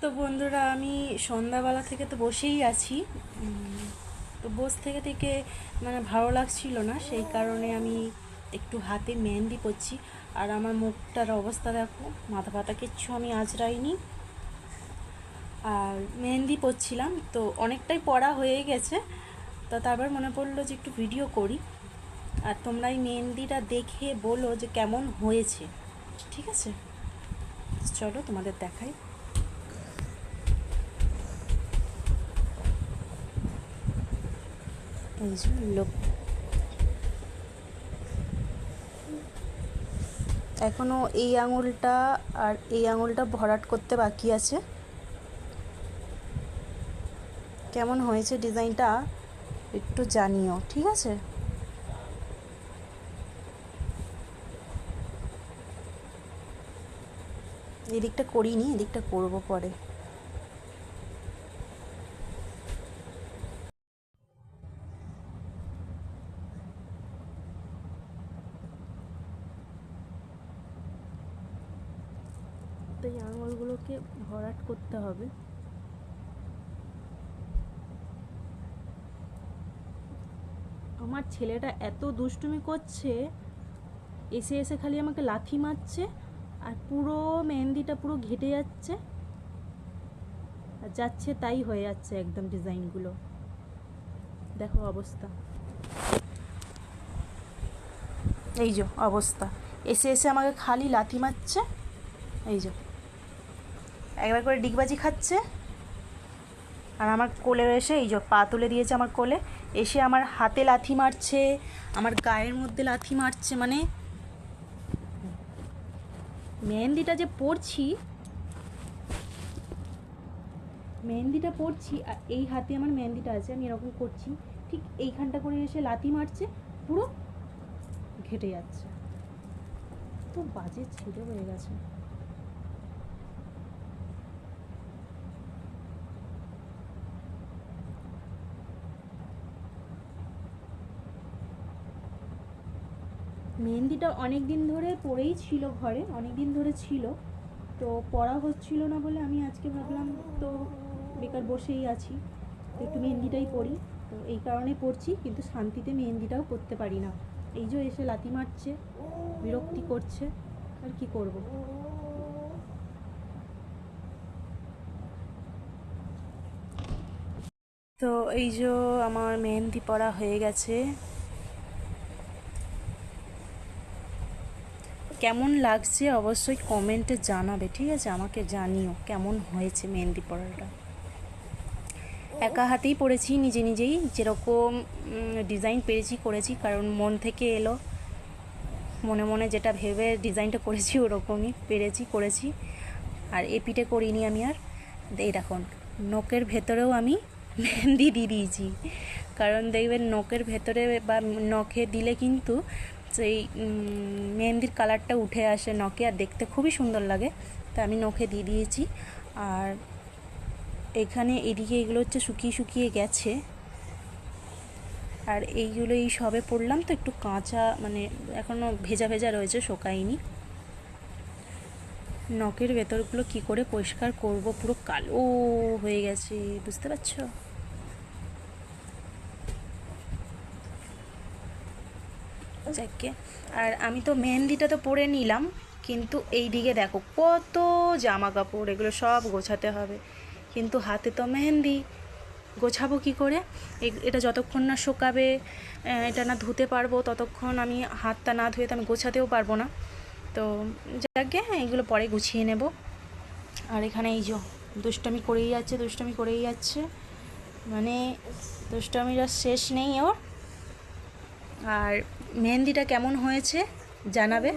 তো বন্ধুরা, আমি সন্ধ্যাবেলা থেকে তো বসেই আছি। তো বসে থেকে থেকে মানে ভালো লাগছিল না, সেই কারণে আমি একটু হাতে মেহেন্দি পরছি। আর আমার মুখটার অবস্থা দেখো, মাথা ফাতা কিচ্ছু আমি আঁচড়াইনি। আর মেহেন্দি পরছিলাম, তো অনেকটাই পড়া হয়ে গেছে। তো তারপর মনে পড়লো যে একটু ভিডিও করি, আর তোমরা এই মেহেন্দিটা দেখে বলো যে কেমন হয়েছে। ঠিক আছে, চলো তোমাদের দেখাই। এই যে লোক, এখনও এই আঙুলটা আর এই আঙুলটা ভরাট করতে বাকি আছে। কেমন হয়েছে ডিজাইনটা একটু জানিও, ঠিক আছে? এদিকটা করিনি, এদিকটা করব পরে। তো এই আঙুলগুলোকে ভরাট করতে হবে। আমার ছেলেটা এত দুষ্টুমি করছে, এসে এসে খালি আমাকে লাথি মারছে, আর পুরো মেহেন্দিটা পুরো ঘেটে যাচ্ছে, আর যাচ্ছে তাই হয়ে যাচ্ছে একদম ডিজাইনগুলো। দেখো অবস্থা, এই যে অবস্থা, এসে এসে আমাকে খালি লাথি মারছে। এই যে একবার করে ডিগবাজি খাচ্ছে, আর আমার কোলে এসে এই যে পা তুলে দিয়েছে আমার কোলে, এসে আমার হাতে লাথি মারছে, আমার গায়ের মধ্যে লাথি মারছে। মানে মেহেন্দিটা যে পরছি, মেহেন্দিটা পরছি আর এই হাতে আমার মেহেন্দিটা আছে, আমি এরকম করছি, ঠিক এইখানটা করে এসে লাথি মারছে, পুরো ঘেটে যাচ্ছে। তো বাজে ছেলে হয়ে গেছে। মেহেন্দিটা অনেক দিন ধরে পরেই ছিল ঘরে, অনেক দিন ধরে ছিল, তো পড়া হচ্ছিল না বলে আমি আজকে ভাবলাম তো বেকার বসেই আছি, তো একটু মেহেন্দিটাই পড়ি। তো এই কারণে পড়ছি, কিন্তু শান্তিতে মেহেন্দিটাও করতে পারি না। এই যে এসে লাথি মারছে, বিরক্তি করছে, আর কি করব। তো এই যে আমার মেহেন্দি পড়া হয়ে গেছে। কেমন লাগছে অবশ্যই কমেন্টে জানাবে, ঠিক আছে? আমাকে জানিও কেমন হয়েছে মেহেন্দি পড়াটা। একা হাতেই পড়েছি, নিজে নিজেই যেরকম ডিজাইন পেরেছি করেছি, কারণ মন থেকে এলো, মনে মনে যেটা ভেবে ডিজাইনটা করেছি ওরকমই পেরেছি করেছি। আর এপিটে করিনি আমি। আর এই দেখুন, নখের ভেতরেও আমি মেহেন্দি দিয়ে দিয়েছি, কারণ দেখবেন নখের ভেতরে বা নখে দিলে কিন্তু সেই মেহেন্দির কালারটা উঠে আসে নখে, আর দেখতে খুবই সুন্দর লাগে। তা আমি নখে দিয়ে দিয়েছি। আর এখানে এদিকে এগুলো হচ্ছে শুকিয়ে শুকিয়ে গেছে, আর এইগুলো এই সবে পড়লাম, তো একটু কাঁচা মানে এখনও ভেজা ভেজা রয়েছে, শোকায়নি। নখের ভেতরগুলো কি করে পরিষ্কার করব, পুরো কালো হয়ে গেছে, বুঝতে পারছো? যাকে, আর আমি তো মেহেন্দিটা তো পরে নিলাম, কিন্তু এই দিকে দেখো কত জামা কাপড়, এগুলো সব গোছাতে হবে, কিন্তু হাতে তো মেহেন্দি, গোছাবো কি করে? এটা যতক্ষণ না শোকাবে, এটা না ধুতে পারবো, ততক্ষণ আমি হাতটা না ধুয়ে তো আমি গোছাতেও পারবো না। তো যাকে এগুলো পরে গুছিয়ে নেব। আর এখানে এই যে দুষ্টমি করেই যাচ্ছে, দুষ্টমি করেই যাচ্ছে, মানে দুষ্টমির আর শেষ নেই ওর। আর মেহেন্দিটা কেমন হয়েছে জানাবে।